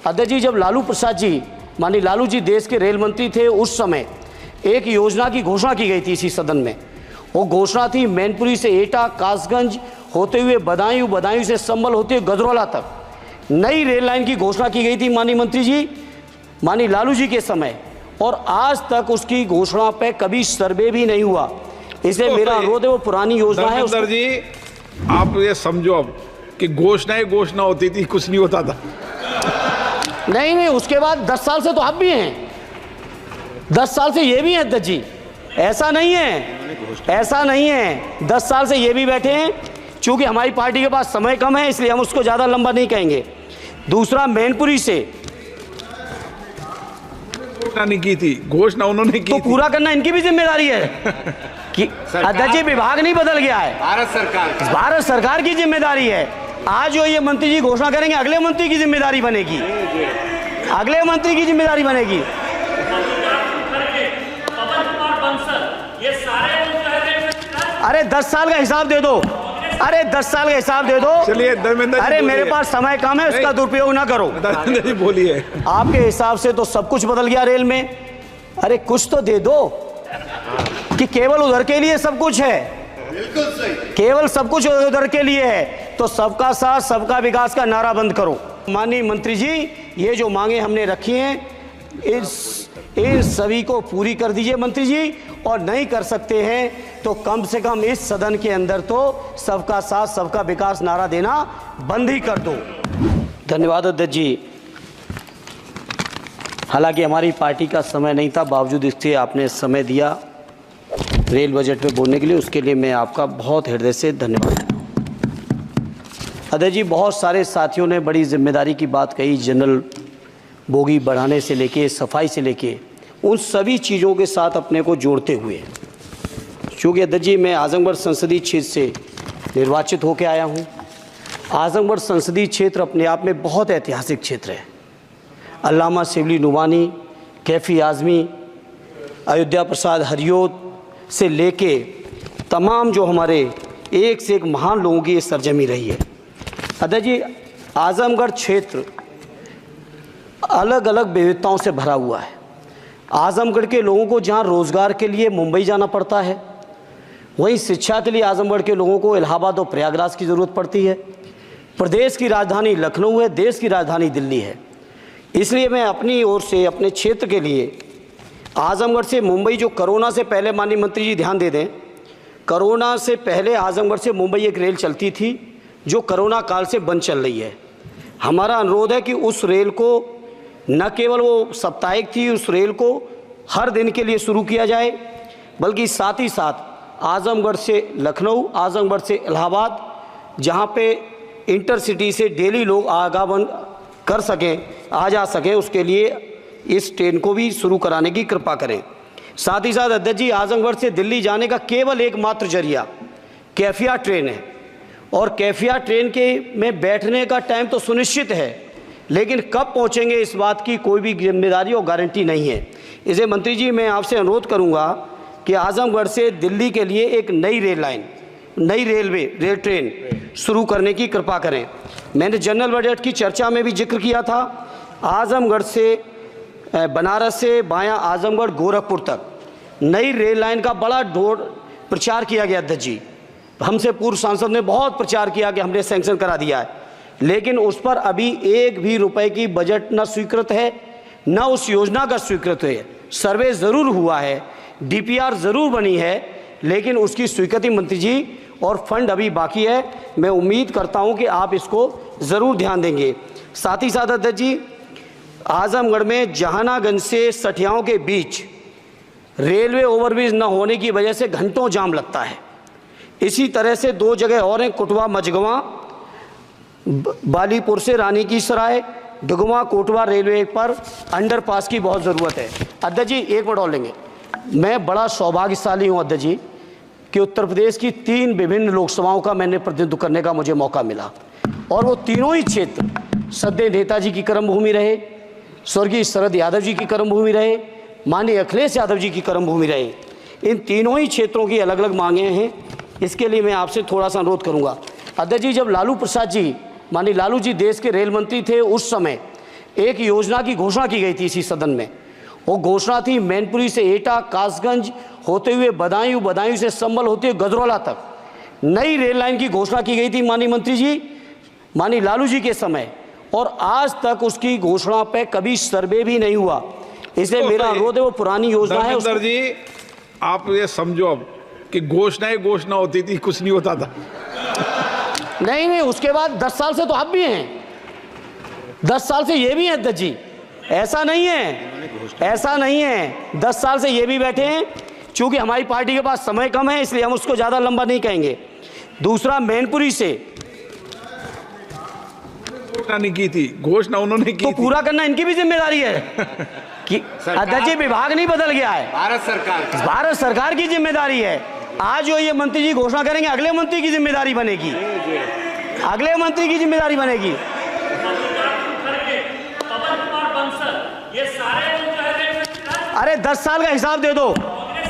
अध्यक्ष जी, जब लालू प्रसाद जी, माननीय लालू जी देश के रेल मंत्री थे, उस समय एक योजना की घोषणा की गई थी इसी सदन में। वो घोषणा थी मैनपुरी से एटा, कासगंज होते हुए बदायूं, बदायूं से संभल होते हुए गजरौला तक नई रेल लाइन की घोषणा की गई थी माननीय मंत्री जी, माननीय लालू जी के समय, और आज तक उसकी घोषणा पे कभी सर्वे भी नहीं हुआ। इसलिए मेरा अनुरोध है, वो पुरानी योजना है। धर्मेंद्र जी, आप ये समझो अब कि घोषणा होती थी, कुछ नहीं होता था। नहीं, उसके बाद 10 साल से तो आप भी हैं, 10 साल से ये भी हैं अध्यक्ष जी, ऐसा नहीं है 10 साल से ये भी बैठे हैं। चूंकि हमारी पार्टी के पास समय कम है, इसलिए हम उसको ज़्यादा लंबा नहीं कहेंगे। दूसरा, मैनपुरी से घोषणा नहीं की थी, घोषणा उन्होंने की तो पूरा करना इनकी भी जिम्मेदारी है कि अध्यक्ष जी, विभाग नहीं बदल गया है, भारत सरकार की जिम्मेदारी है। आज जो ये मंत्री जी घोषणा करेंगे, अगले मंत्री की जिम्मेदारी बनेगी, अगले मंत्री की जिम्मेदारी बनेगी। अरे 10 साल का हिसाब दे दो, अरे 10 साल का हिसाब दे दो। चलिए धर्मेंद्र जी, अरे मेरे पास समय कम है, उसका दुरुपयोग ना करो। धर्मेंद्र जी बोलिए। आपके हिसाब से तो सब कुछ बदल गया रेल में। अरे कुछ तो दे दो कि केवल उधर के लिए सब कुछ है, बिल्कुल सही, केवल सब कुछ उधर के लिए है। तो सबका साथ सबका विकास का नारा बंद करो। माननीय मंत्री जी, ये जो मांगे हमने रखी हैं, इन सभी को पूरी कर दीजिए मंत्री जी, और नहीं कर सकते हैं तो कम से कम इस सदन के अंदर तो सबका साथ सबका विकास नारा देना बंद ही कर दो। धन्यवाद अध्यक्ष जी। हालांकि हमारी पार्टी का समय नहीं था, बावजूद इसके आपने समय दिया रेल बजट पे बोलने के लिए, उसके लिए मैं आपका बहुत हृदय से धन्यवाद। अध्यक्ष जी, बहुत सारे साथियों ने बड़ी जिम्मेदारी की बात कही, जनरल बोगी बढ़ाने से लेके सफाई से लेके उन सभी चीज़ों के साथ अपने को जोड़ते हुए, चूँकि अध्यक्ष जी मैं आजमगढ़ संसदीय क्षेत्र से निर्वाचित होकर आया हूँ। आजमगढ़ संसदीय क्षेत्र अपने आप में बहुत ऐतिहासिक क्षेत्र है। अल्लामा शिबली नुमानी, कैफ़ी आज़मी, अयोध्या प्रसाद हरियोत से लेके तमाम जो हमारे एक से एक महान लोगों की ये सरजमी रही है। अध्यक्ष जी, आजमगढ़ क्षेत्र अलग अलग विविधताओं से भरा हुआ है। आजमगढ़ के लोगों को जहाँ रोज़गार के लिए मुंबई जाना पड़ता है, वहीं शिक्षा के लिए आजमगढ़ के लोगों को इलाहाबाद और प्रयागराज की ज़रूरत पड़ती है। प्रदेश की राजधानी लखनऊ है, देश की राजधानी दिल्ली है। इसलिए मैं अपनी ओर से अपने क्षेत्र के लिए आजमगढ़ से मुंबई, जो कोरोना से पहले, माननीय मंत्री जी ध्यान दे दें, कोरोना से पहले आजमगढ़ से मुंबई एक रेल चलती थी जो कोरोना काल से बंद चल रही है। हमारा अनुरोध है कि उस रेल को न केवल वो साप्ताहिक थी, उस रेल को हर दिन के लिए शुरू किया जाए, बल्कि साथ ही साथ आजमगढ़ से लखनऊ, आजमगढ़ से इलाहाबाद, जहाँ पे इंटरसिटी से डेली लोग आवागमन कर सकें, आ जा सकें, उसके लिए इस ट्रेन को भी शुरू कराने की कृपा करें। साथ ही साथ अध्यक्ष जी, आजमगढ़ से दिल्ली जाने का केवल एकमात्र जरिया कैफिया ट्रेन है, और कैफिया ट्रेन के में बैठने का टाइम तो सुनिश्चित है, लेकिन कब पहुंचेंगे इस बात की कोई भी जिम्मेदारी और गारंटी नहीं है। इसे मंत्री जी मैं आपसे अनुरोध करूंगा कि आजमगढ़ से दिल्ली के लिए एक नई रेल लाइन, नई रेल ट्रेन शुरू करने की कृपा करें। मैंने जनरल बजट की चर्चा में भी जिक्र किया था, आजमगढ़ से बनारस से बायां आजमगढ़ गोरखपुर तक नई रेल लाइन का बड़ा प्रचार किया गया अध्यक्ष जी। हमसे पूर्व सांसद ने बहुत प्रचार किया कि हमने सैंक्शन करा दिया है, लेकिन उस पर अभी एक भी रुपए की बजट न स्वीकृत है, न उस योजना का स्वीकृत है। सर्वे ज़रूर हुआ है, डीपीआर ज़रूर बनी है, लेकिन उसकी स्वीकृति मंत्री जी और फंड अभी बाकी है। मैं उम्मीद करता हूं कि आप इसको ज़रूर ध्यान देंगे। साथ ही साथ अध्यक्ष जी, आजमगढ़ में जहानागंज से सठियाओं के बीच रेलवे ओवरब्रिज न होने की वजह से घंटों जाम लगता है। इसी तरह से 2 जगह और हैं, कुटवा मझगवां, बालीपुर से रानी की सराय, डुगवा कोटवा रेलवे पर अंडरपास की बहुत ज़रूरत है। अध्यक्ष जी, एक मिनट और लेंगे। मैं बड़ा सौभाग्यशाली हूँ अध्यक्ष जी कि उत्तर प्रदेश की 3 विभिन्न लोकसभाओं का मैंने प्रतिनिधित्व करने का मुझे मौका मिला, और वो तीनों ही क्षेत्र सदैव नेताजी की कर्मभूमि रहे, स्वर्गीय शरद यादव जी की कर्मभूमि रहे, माननीय अखिलेश यादव जी की कर्मभूमि रहे। इन तीनों ही क्षेत्रों की अलग अलग मांगें हैं, इसके लिए मैं आपसे थोड़ा सा अनुरोध करूँगा। अध्यक्ष जी, जब लालू प्रसाद जी, माननीय लालू जी देश के रेल मंत्री थे, उस समय एक योजना की घोषणा की गई थी इसी सदन में। वो घोषणा थी मैनपुरी से एटा कासगंज होते हुए बदायूं, बदायूं से संभल होते हुए गजरौला तक नई रेल लाइन की घोषणा की गई थी माननीय मंत्री जी, माननीय लालू जी के समय, और आज तक उसकी घोषणा पे कभी सर्वे भी नहीं हुआ। इसलिए मेरा अनुरोध है वो पुरानी योजना है धर्मेंद्र जी, आप ये समझो अब कि घोषणा होती थी, कुछ नहीं होता था। नहीं, उसके बाद 10 साल से तो आप भी हैं, 10 साल से ये भी हैं अध्यक्ष जी, ऐसा नहीं है 10 साल से ये भी बैठे हैं। चूंकि हमारी पार्टी के पास समय कम है इसलिए हम उसको ज़्यादा लंबा नहीं कहेंगे। दूसरा, मैनपुरी से घोषणा नहीं की थी, घोषणा उन्होंने की तो थी। पूरा करना इनकी भी जिम्मेदारी है कि अध्यक्ष जी विभाग नहीं बदल गया है, भारत सरकार की जिम्मेदारी है। आज जो ये मंत्री जी घोषणा करेंगे अगले मंत्री की जिम्मेदारी बनेगी, अगले मंत्री की जिम्मेदारी बनेगी। अरे 10 साल का हिसाब दे दो,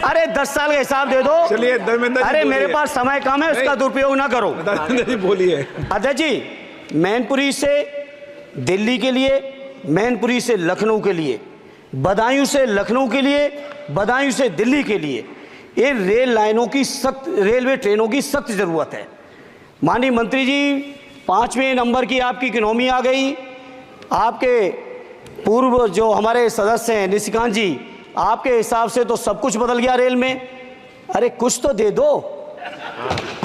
अरे 10 साल का हिसाब दे दो। चलिए धर्मेंद्र जी, अरे मेरे पास समय कम है, उसका दुरुपयोग ना करो। धर्मेंद्र जी बोलिए। अध्यक्ष जी, मैनपुरी से दिल्ली के लिए, मैनपुरी से लखनऊ के लिए, बदायूं से लखनऊ के लिए, बदायूं से दिल्ली के लिए ये रेल लाइनों की सख्त, रेलवे ट्रेनों की सख्त ज़रूरत है। माननीय मंत्री जी, 5वें नंबर की आपकी इकोनॉमी आ गई। आपके पूर्व जो हमारे सदस्य हैं निशिकांत जी, आपके हिसाब से तो सब कुछ बदल गया रेल में। अरे कुछ तो दे दो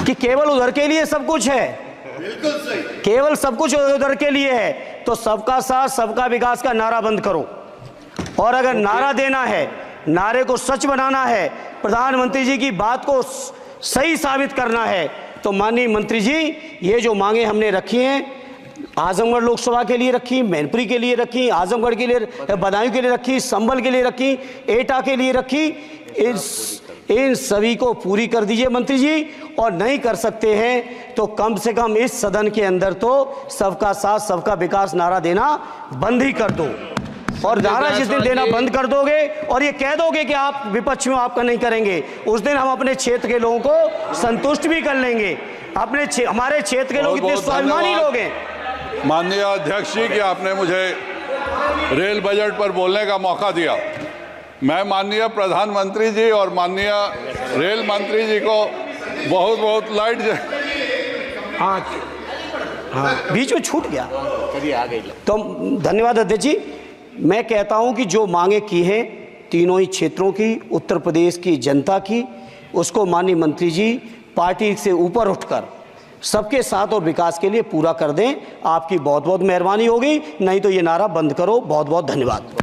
कि केवल उधर के लिए सब कुछ है, बिल्कुल सही, केवल सब कुछ उधर के लिए है। तो सबका साथ सबका विकास का नारा बंद करो, और अगर नारा देना है, नारे को सच बनाना है, प्रधानमंत्री जी की बात को सही साबित करना है, तो माननीय मंत्री जी ये जो मांगे हमने रखी हैं, आजमगढ़ लोकसभा के लिए रखी, मैनपुरी के लिए रखी, आजमगढ़ के लिए, बदायूं के लिए रखी, संभल के लिए रखी, एटा के लिए रखी, इन सभी को पूरी कर दीजिए मंत्री जी। और नहीं कर सकते हैं तो कम से कम इस सदन के अंदर तो सबका साथ सबका विकास नारा देना बंद ही कर दो। और नारा जिस दिन देना बंद कर दोगे और ये कह दोगे कि आप विपक्ष में आपका नहीं करेंगे, उस दिन हम अपने क्षेत्र के लोगों को संतुष्ट भी कर लेंगे। हमारे क्षेत्र के लोग इतने स्वाभिमानी लोग हैं। माननीय अध्यक्ष जी कि आपने मुझे रेल बजट पर बोलने का मौका दिया। मैं माननीय प्रधानमंत्री जी और माननीय रेल मंत्री जी को बहुत बहुत बीच में छूट गया, तो धन्यवाद अध्यक्ष जी। मैं कहता हूं कि जो मांगे की हैं तीनों ही क्षेत्रों की, उत्तर प्रदेश की जनता की, उसको माननीय मंत्री जी पार्टी से ऊपर उठकर सबके साथ और विकास के लिए पूरा कर दें। आपकी बहुत बहुत मेहरबानी होगी, नहीं तो ये नारा बंद करो। बहुत बहुत धन्यवाद।